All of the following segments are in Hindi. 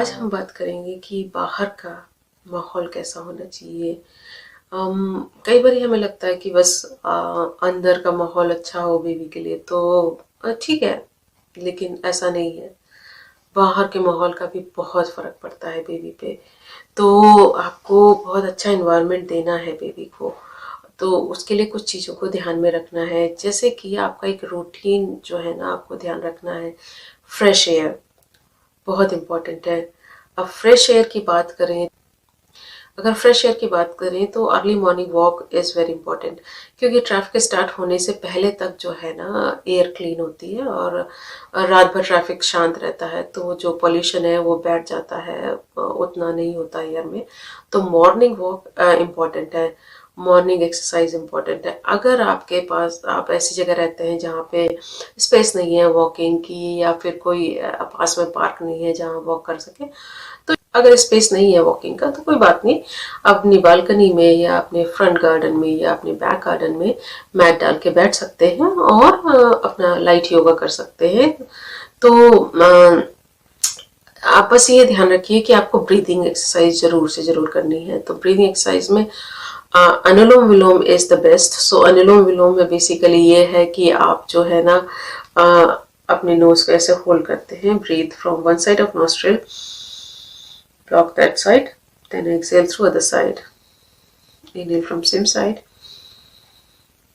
आज हम बात करेंगे कि बाहर का माहौल कैसा होना चाहिए। कई बार हमें लगता है कि बस अंदर का माहौल अच्छा हो बेबी के लिए तो ठीक है, लेकिन ऐसा नहीं है। बाहर के माहौल का भी बहुत फ़र्क पड़ता है बेबी पे। तो आपको बहुत अच्छा इन्वायरमेंट देना है बेबी को, तो उसके लिए कुछ चीज़ों को ध्यान में रखना है। जैसे कि आपका एक रूटीन जो है ना, आपको ध्यान रखना है। फ्रेश एयर बहुत इम्पॉर्टेंट है। अब फ्रेश एयर की बात करें, अगर फ्रेश एयर की बात करें तो early morning walk is very important, क्योंकि ट्रैफिक स्टार्ट होने से पहले तक जो है ना एयर क्लीन होती है और रात भर ट्रैफिक शांत रहता है, तो जो पोल्यूशन है वो बैठ जाता है, उतना नहीं होता एयर में। तो मॉर्निंग वॉक इम्पॉर्टेंट है, मॉर्निंग एक्सरसाइज इम्पॉर्टेंट है। अगर आपके पास आप ऐसी जगह रहते हैं जहाँ पे स्पेस नहीं है वॉकिंग की, या फिर कोई पास में पार्क नहीं है जहाँ वॉक कर सके, तो अगर स्पेस नहीं है वॉकिंग का तो कोई बात नहीं, अपनी बालकनी में या अपने फ्रंट गार्डन में या अपने बैक गार्डन में मैट डाल के बैठ सकते हैं और अपना लाइट योगा कर सकते हैं। तो आप बस ये ध्यान रखिए कि आपको ब्रीदिंग एक्सरसाइज जरूर से जरूर करनी है। तो ब्रीदिंग एक्सरसाइज में अनुलोम विलोम इज द बेस्ट। सो अनुलोम विलोम में बेसिकली ये है कि आप जो है ना अपने नोज को ऐसे होल्ड करते हैं, breathe from one side of nostril, block that side, then exhale through other side, inhale from same side,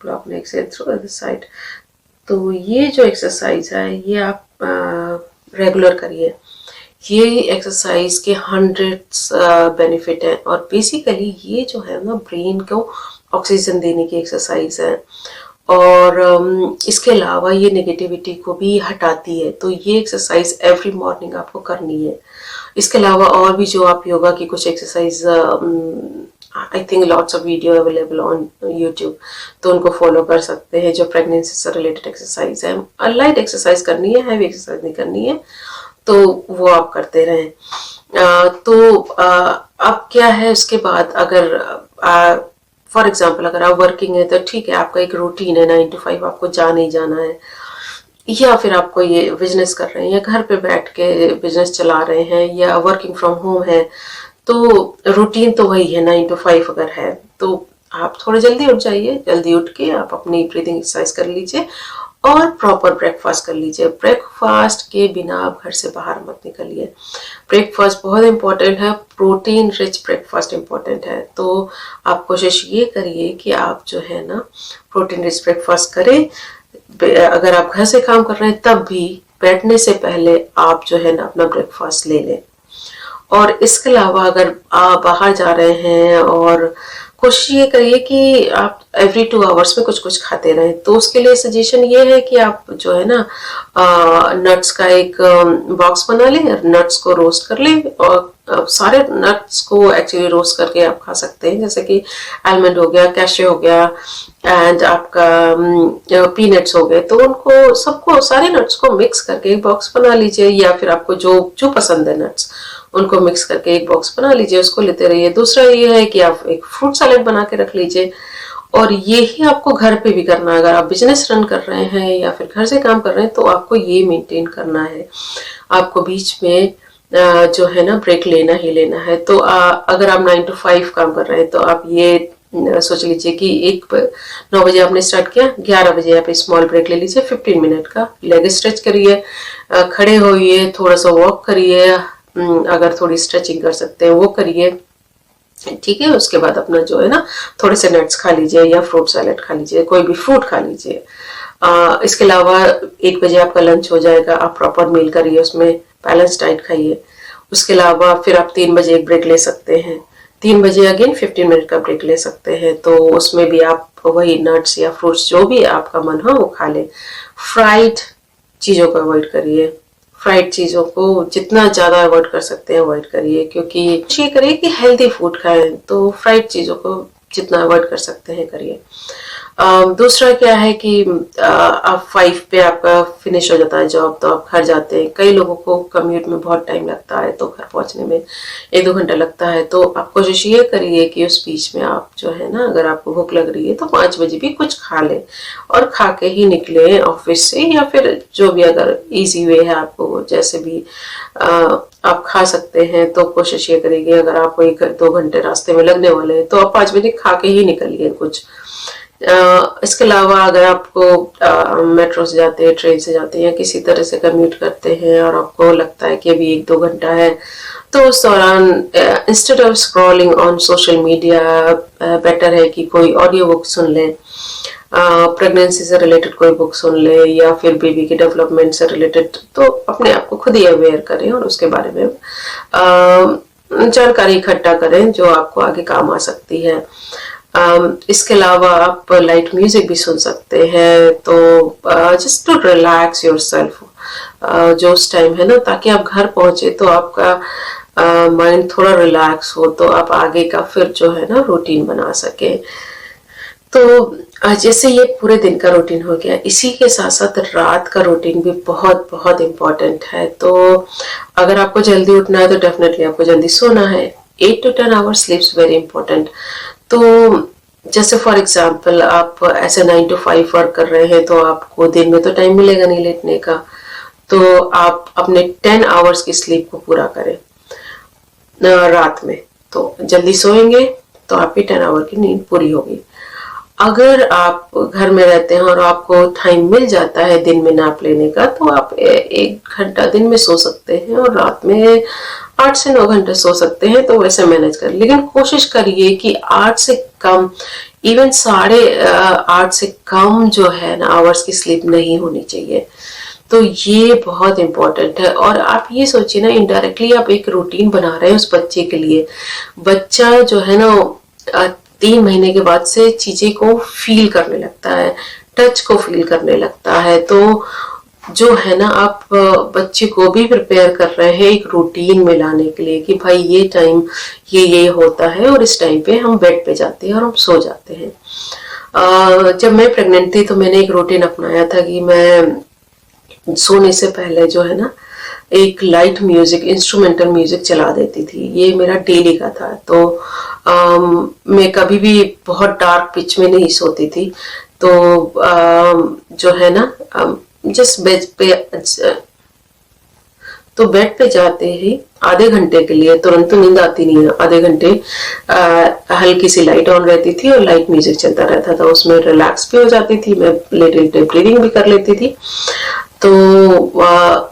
block and exhale through other side। तो ये जो एक्सरसाइज है ये आप रेगुलर करिए। ये एक्सरसाइज के हंड्रेड्स बेनिफिट हैं और बेसिकली ये जो है ना ब्रेन को ऑक्सीजन देने की एक्सरसाइज है और इसके अलावा ये नेगेटिविटी को भी हटाती है। तो ये एक्सरसाइज एवरी मॉर्निंग आपको करनी है। इसके अलावा और भी जो आप योगा की कुछ exercise, I think lots of video available on YouTube, तो उनको फॉलो कर सकते हैं। जो प्रेगनेंसी से रिलेटेड एक्सरसाइज है, लाइट एक्सरसाइज करनी है, हैवी एक्सरसाइज नहीं करनी है, तो वो आप करते रहें। अब क्या है उसके बाद, अगर फॉर एग्जाम्पल अगर आप वर्किंग है तो ठीक है, आपका एक रूटीन है 9 to 5, आपको जाना ही जाना है, या फिर आपको ये बिजनेस कर रहे हैं या घर पे बैठ के बिजनेस चला रहे हैं या वर्किंग फ्रॉम होम है, तो रूटीन तो वही है 9 to 5 अगर है तो आप थोड़ा जल्दी उठ जाइए। जल्दी उठ के आप अपनी ब्रीदिंग एक्सरसाइज कर लीजिए और प्रॉपर ब्रेकफास्ट कर लीजिए। ब्रेकफास्ट के बिना आप घर से बाहर मत निकलिए। ब्रेकफास्ट बहुत इंपॉर्टेंट है, प्रोटीन रिच ब्रेकफास्ट इंपॉर्टेंट है। तो आप कोशिश ये करिए कि आप जो है ना प्रोटीन रिच ब्रेकफास्ट करें। अगर आप घर से काम कर रहे हैं तब भी बैठने से पहले आप जो है ना अपना ब्रेकफास्ट ले लें। और इसके अलावा अगर आप बाहर जा रहे हैं और कोशिश ये करिए कि आप एवरी 2 आवर्स में कुछ कुछ खाते रहें। तो उसके लिए सजेशन ये है कि आप जो है ना नट्स का एक बॉक्स बना लें, नट्स को रोस्ट कर लें और सारे नट्स को एक्चुअली रोस्ट करके आप खा सकते हैं, जैसे कि आलमंड हो गया, कैशे हो गया एंड आपका पीनट्स हो गए। तो उनको सबको, सारे नट्स को मिक्स करके एक बॉक्स बना लीजिए, या फिर आपको जो जो पसंद है नट्स उनको मिक्स करके एक बॉक्स बना लीजिए, उसको लेते रहिए। दूसरा ये है कि आप एक फ्रूट सैलेड बना के रख लीजिए, और ये ही आपको घर पे भी करना है। अगर आप बिजनेस रन कर रहे हैं या फिर घर से काम कर रहे हैं तो आपको ये मेंटेन करना है। आपको बीच में जो है ना ब्रेक लेना ही लेना है। तो अगर आप 9 to 5 काम कर रहे हैं तो आप ये सोच लीजिए कि 9 बजे आपने स्टार्ट किया, 11 बजे आप स्मॉल ब्रेक ले लीजिए 15 मिनट का। लेग स्ट्रेच करिए, खड़े होइए, थोड़ा सा वॉक करिए, अगर थोड़ी स्ट्रेचिंग कर सकते हैं वो करिए, ठीक है। उसके बाद अपना जो है ना थोड़े से नट्स खा लीजिए या फ्रूट सैलेड खा लीजिए, कोई भी फ्रूट खा लीजिए। इसके अलावा 1 बजे आपका लंच हो जाएगा, आप प्रॉपर मील करिए, उसमें बैलेंस डाइट खाइए। उसके अलावा फिर आप 3 बजे एक ब्रेक ले सकते हैं, 3 बजे अगेन 15 मिनट का ब्रेक ले सकते हैं। तो उसमें भी आप वही नट्स या फ्रूट्स जो भी आपका मन हो वो खा लें। फ्राइड चीज़ों को अवॉइड करिए, फ्राइड चीज़ों को जितना ज़्यादा अवॉइड कर सकते हैं अवॉइड करिए, क्योंकि ये करिए कि हेल्दी फूड खाएं, तो फ्राइड चीज़ों को जितना अवॉइड कर सकते हैं करिए। दूसरा क्या है कि आप 5 पे आपका फिनिश हो जाता है जॉब, तो आप घर जाते हैं। कई लोगों को कम्यूट में बहुत टाइम लगता है, तो घर पहुंचने में 1-2 घंटा लगता है। तो आप कोशिश ये करिए कि उस बीच में आप जो है ना, अगर आपको भूख लग रही है तो 5 बजे भी कुछ खा लें और खा के ही निकले ऑफिस से, या फिर जो भी अगर इजी वे है आपको, जैसे भी आप खा सकते हैं। तो कोशिश ये करिए अगर आपको 1-2 घंटे रास्ते में लगने वाले हैं तो आप 5 बजे खा के ही निकलिए कुछ। इसके अलावा अगर आपको मेट्रो से जाते हैं, ट्रेन से जाते हैं, या किसी तरह से कम्यूट करते हैं और आपको लगता है कि अभी 1-2 घंटा है, तो उस दौरान instead of scrolling on social media better है कि कोई ऑडियो बुक सुन लें, प्रेगनेंसी से रिलेटेड कोई बुक सुन ले, या फिर बेबी के डेवलपमेंट से रिलेटेड। तो अपने आप को खुद ही अवेयर करें और उसके बारे में जानकारी इकट्ठा करें जो आपको आगे काम आ सकती है। इसके अलावा आप लाइट म्यूजिक भी सुन सकते हैं, तो जस्ट टू रिलैक्स योरसेल्फ जो उस टाइम है ना, ताकि आप घर पहुंचे तो आपका माइंड थोड़ा रिलैक्स हो, तो आप आगे का फिर जो है ना रूटीन बना सके। तो जैसे ये पूरे दिन का रूटीन हो गया, इसी के साथ साथ रात का रूटीन भी बहुत बहुत इम्पोर्टेंट है। तो अगर आपको जल्दी उठना है तो डेफिनेटली आपको जल्दी सोना है। 8 to 10 आवर्स स्लीप्स वेरी इंपॉर्टेंट। तो जैसे फॉर एग्जांपल आप ऐसे 9 to 5 वर्क कर रहे हैं, तो आपको दिन में तो टाइम मिलेगा नहीं लेटने का, तो आप अपने 10 आवर्स की स्लीप को पूरा करें रात में। तो जल्दी सोएंगे तो आपकी 10 आवर की नींद पूरी होगी। अगर आप घर में रहते हैं और आपको टाइम मिल जाता है दिन में नैप लेने का, तो आप 1 घंटा दिन में सो सकते हैं और रात में 8 से 9 घंटे सो सकते हैं। तो वैसे मैनेज कर, लेकिन कोशिश करिए कि 8 से कम, इवन 8.5 से कम जो है ना आवर्स की स्लीप नहीं होनी चाहिए। तो ये बहुत इंपॉर्टेंट है। और आप ये सोचिए ना, इनडायरेक्टली आप एक रूटीन बना रहे हैं उस बच्चे के लिए। बच्चा जो है ना 3 महीने के बाद से चीजें को फील करने लगता है, टच को फील करने लगता है। तो जो है ना, आप बच्चे को भी प्रिपेयर कर रहे हैं एक रूटीन में लाने के लिए कि भाई ये टाइम ये होता है और इस टाइम पे हम बेड पे जाते हैं और हम सो जाते हैं। जब मैं प्रेग्नेंट थी तो मैंने एक रूटीन अपनाया था कि मैं सोने से पहले जो है ना एक लाइट म्यूजिक, इंस्ट्रूमेंटल म्यूजिक चला देती थी। ये मेरा डेली का था। तो मैं कभी भी बहुत डार्क पिच में नहीं सोती थी। तो जो है ना जस्ट बेड पे जाते ही आधे घंटे के लिए, तुरंत तो नींद आती नहीं है, आधे घंटे हल्की सी लाइट ऑन रहती थी और लाइट म्यूजिक चलता रहता था। उसमें रिलैक्स भी हो जाती थी, मैं लेटे ब्रीदिंग भी कर लेती थी। तो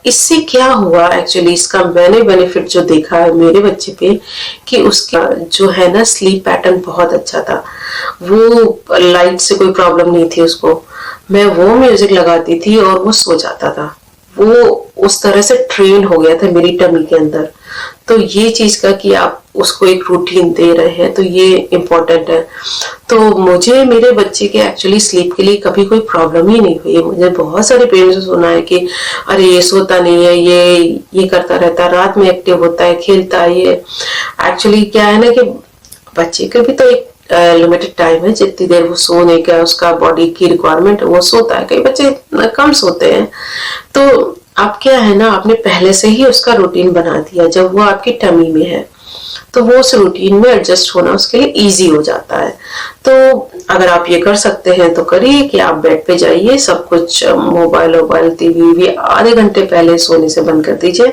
इससे क्या हुआ, एक्चुअली इसका मैंने बेनिफिट जो देखा है मेरे बच्चे पे, कि उसका जो है ना स्लीप पैटर्न बहुत अच्छा था। वो लाइट से कोई प्रॉब्लम नहीं थी उसको। मैं वो म्यूजिक लगाती थी और वो सो जाता था। वो उस तरह से ट्रेन हो गया था मेरी टमी के अंदर। तो ये चीज का कि आप उसको एक रूटीन दे रहे हैं, तो ये इम्पोर्टेंट है। तो मुझे मेरे बच्चे के एक्चुअली स्लीप के लिए कभी कोई प्रॉब्लम ही नहीं हुई। मुझे बहुत सारे पेरेंट्स से सुना है कि अरे ये सोता नहीं है, ये करता रहता है, रात में एक्टिव होता है, खेलता है। ये एक्चुअली क्या है ना कि बच्चे के भी तो एक लिमिटेड टाइम है, जितनी देर वो सोने का उसका बॉडी की रिक्वायरमेंट वो सोता है। कई बच्चे कम सोते हैं। तो अब क्या है ना, आपने पहले से ही उसका रूटीन बना दिया। जब वो आपकी टमी में है तो वो उस रूटीन में एडजस्ट होना उसके लिए इजी हो जाता है। तो अगर आप ये कर सकते हैं तो करिए कि आप बेड पे जाइए, सब कुछ मोबाइल टीवी आधे घंटे पहले सोने से बंद कर दीजिए।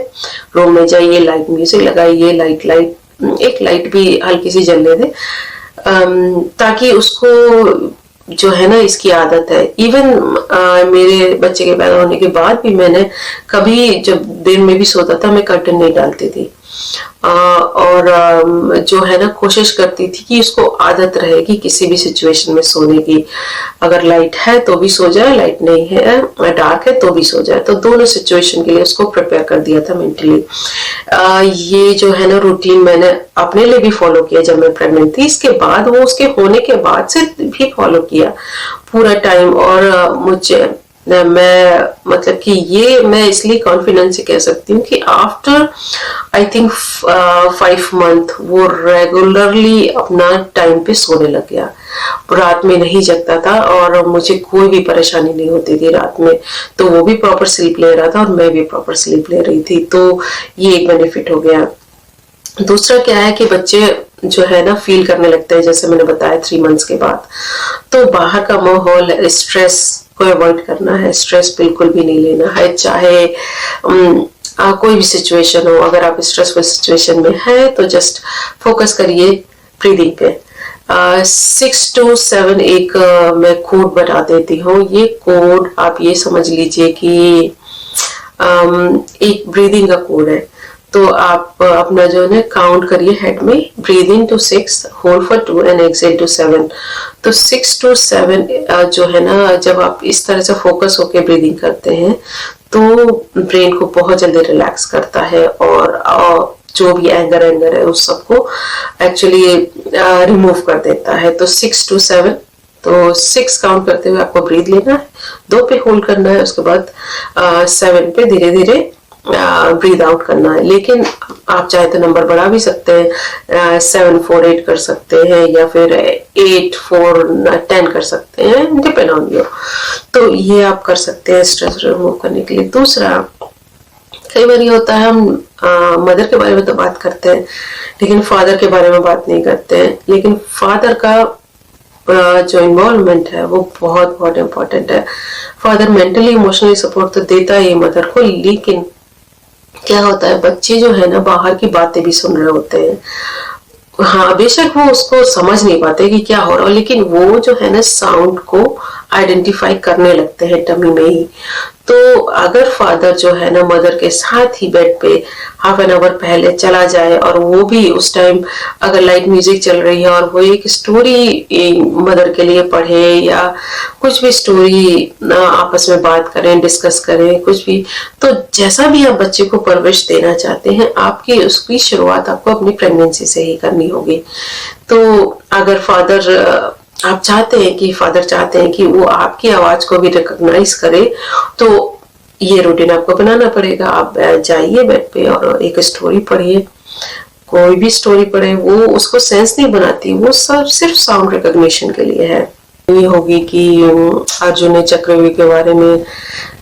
रूम में जाइए, लाइट म्यूजिक लगाइए, एक लाइट भी हल्की सी जलने दे, ताकि उसको जो है ना इसकी आदत है। इवन मेरे बच्चे के पैदा होने के बाद भी मैंने कभी, जब दिन में भी सोता था, मैं कर्टन नहीं डालती थी। और जो है ना कोशिश करती थी कि उसको आदत रहेगी किसी भी सिचुएशन में सोने की। अगर लाइट है तो भी सो जाए, लाइट नहीं है, डार्क है तो भी सो जाए। तो दोनों सिचुएशन के लिए उसको प्रिपेयर कर दिया था मेंटली। ये जो है ना रूटीन मैंने अपने लिए भी फॉलो किया जब मैं प्रेग्नेंट थी। इसके बाद वो उसके होने के बाद से भी फॉलो किया पूरा टाइम। और मुझे मैं मतलब कि ये मैं इसलिए कॉन्फिडेंस से कह सकती हूँ कि आफ्टर आई थिंक 5 मंथ वो रेगुलरली अपना टाइम पे सोने लग गया। रात में नहीं जगता था और मुझे कोई भी परेशानी नहीं होती थी रात में, तो वो भी प्रॉपर स्लीप ले रहा था और मैं भी प्रॉपर स्लीप ले रही थी, तो ये एक बेनिफिट हो गया। दूसरा क्या है कि बच्चे जो है ना फील करने लगते हैं, जैसे मैंने बताया 3 मंथ्स के बाद, तो बाहर का माहौल, स्ट्रेस को अवॉइड करना है, स्ट्रेस बिल्कुल भी नहीं लेना है, चाहे कोई भी सिचुएशन हो। अगर आप स्ट्रेसफुल सिचुएशन में है तो जस्ट फोकस करिए ब्रीदिंग पे। 6 to 7 एक मैं कोड बता देती हूँ। ये कोड आप ये समझ लीजिए कि एक ब्रीदिंग का कोड है। तो आप अपना जो है काउंट करिए हेड में, breathe in to 6, hold for 2 and exhale to 7। तो 6 to 7 जो है ना, जब आप इस तरह से फोकस होके ब्रीदिंग करते हैं तो ब्रेन को बहुत जल्दी रिलैक्स करता है और जो भी एंगर है उस सबको एक्चुअली रिमूव कर देता है। तो 6 to 7, तो 6 काउंट करते हुए आपको ब्रीद लेना है, 2 पे होल्ड करना है, उसके बाद 7 पे धीरे धीरे ब्रीद आउट करना है। लेकिन आप चाहे तो नंबर बढ़ा भी सकते हैं, 7 4 8 कर सकते हैं या फिर 8 4 10 कर सकते हैं, डिपेंड ऑन यू। तो ये आप कर सकते हैं स्ट्रेस रिमूव करने के लिए। दूसरा, कई बार ये होता है हम मदर के बारे में तो बात करते हैं लेकिन फादर के बारे में बात नहीं करते हैं। लेकिन फादर का जो इन्वॉल्वमेंट है वो बहुत बहुत इम्पोर्टेंट है। फादर मेंटली इमोशनली सपोर्ट तो देता है मदर को, लेकिन क्या होता है बच्चे जो है ना बाहर की बातें भी सुन रहे होते हैं। हाँ, बेशक वो उसको समझ नहीं पाते कि क्या हो रहा है, लेकिन वो जो है ना साउंड को आइडेंटिफाई करने लगते हैं टमी में ही। तो अगर फादर जो है ना मदर के साथ ही बेड पे हाफ एन आवर पहले चला जाए और वो भी उस टाइम अगर लाइट म्यूजिक चल रही है और वो एक स्टोरी मदर के लिए पढ़े या कुछ भी स्टोरी आपस में बात करें, डिस्कस करें कुछ भी, तो जैसा भी आप बच्चे को परवरिश देना चाहते हैं आपकी उसकी शुरुआत आपको अपनी प्रेगनेंसी से ही करनी होगी। तो अगर आप चाहते हैं कि फादर चाहते हैं कि वो आपकी आवाज को भी रिकॉग्नाइज करे, तो ये रूटीन आपको बनाना पड़ेगा। आप जाइए बेड पे और एक स्टोरी पढ़िए, कोई भी स्टोरी पढ़े, वो उसको सेंस नहीं बनाती, वो सब सिर्फ साउंड रिकॉग्निशन के लिए है। ये होगी कि अर्जुन चक्रव्यूह के बारे में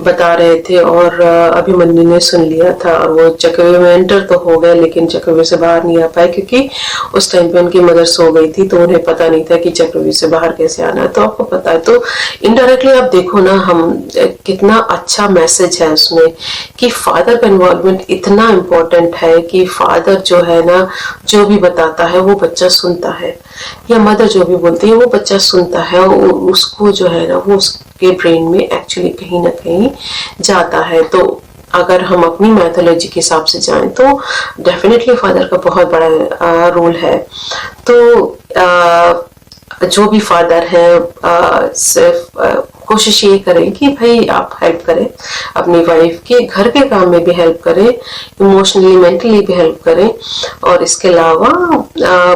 बता रहे थे और अभिमन्यु ने सुन लिया था और वो चक्रव्यूह में एंटर तो हो गए लेकिन चक्रव्यूह से बाहर नहीं आ पाए क्योंकि उस टाइम पे उनकी मदर सो गई थी, तो उन्हें पता नहीं था कि चक्रव्यूह से बाहर कैसे आना है। तो आपको पता है, तो इनडायरेक्टली आप देखो ना हम कितना अच्छा मैसेज है उसमें कि फादर का इन्वॉल्वमेंट इतना इम्पोर्टेंट है कि फादर जो है ना जो भी बताता है वो बच्चा सुनता है, या मदर जो भी बोलती है वो बच्चा सुनता है, उसको जो है ना वो उसके ब्रेन में एक्चुअली कहीं ना कहीं जाता है। तो अगर हम अपनी मैथोलॉजी के हिसाब से जाएं तो डेफिनेटली फादर का बहुत बड़ा रोल है। तो जो भी फादर है सिर्फ कोशिश ये करें कि भाई आप हेल्प करें अपनी वाइफ के, घर के काम में भी हेल्प करें, इमोशनली मेंटली भी हेल्प करें, और इसके अलावा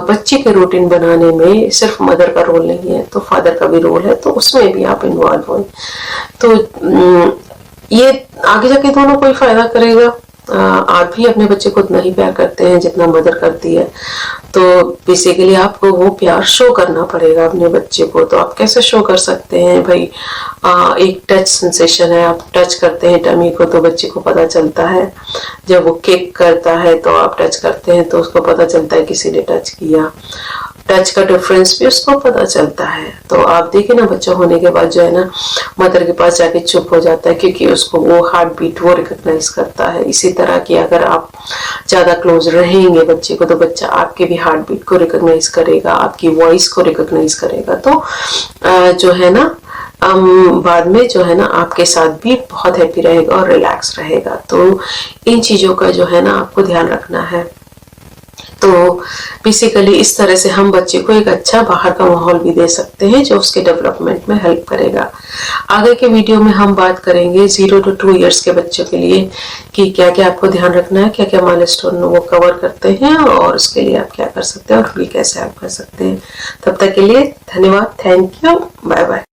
बच्चे के रूटीन बनाने में सिर्फ मदर का रोल नहीं है, तो फादर का भी रोल है, तो उसमें भी आप इन्वॉल्व हो। तो ये आगे जाके दोनों को ही फायदा करेगा। आप भी अपने बच्चे को उतना ही प्यार करते हैं जितना मदर करती है, तो बेसिकली आपको वो प्यार शो करना पड़ेगा अपने बच्चे को। तो आप कैसे शो कर सकते हैं भाई, एक टच सेंसेशन है, आप टच करते हैं टमी को तो बच्चे को पता चलता है, जब वो किक करता है तो आप टच करते हैं तो उसको पता चलता है किसी ने टच किया, टच का डिफरेंस भी उसको पता चलता है। तो आप देखें ना बच्चा होने के बाद जो है ना मदर के पास जाके चुप हो जाता है क्योंकि उसको वो हार्ट बीट वो रिकॉग्नाइज करता है। इसी तरह की अगर आप ज्यादा क्लोज रहेंगे बच्चे को तो बच्चा आपके भी हार्ट बीट को रिकॉग्नाइज करेगा, आपकी वॉइस को रिकॉग्नाइज करेगा, तो जो है ना बाद में जो है ना आपके साथ भी बहुत हैप्पी रहेगा और रिलैक्स रहेगा। तो इन चीजों का जो है ना आपको ध्यान रखना है। तो बेसिकली इस तरह से हम बच्चे को एक अच्छा बाहर का माहौल भी दे सकते हैं जो उसके डेवलपमेंट में हेल्प करेगा। आगे के वीडियो में हम बात करेंगे 0 to 2 इयर्स के बच्चों के लिए कि क्या क्या आपको ध्यान रखना है, क्या क्या माइलस्टोन वो कवर करते हैं और उसके लिए आप क्या कर सकते हैं और भी कैसे आप कर सकते हैं। तब तक के लिए धन्यवाद, थैंक यू, बाय बाय।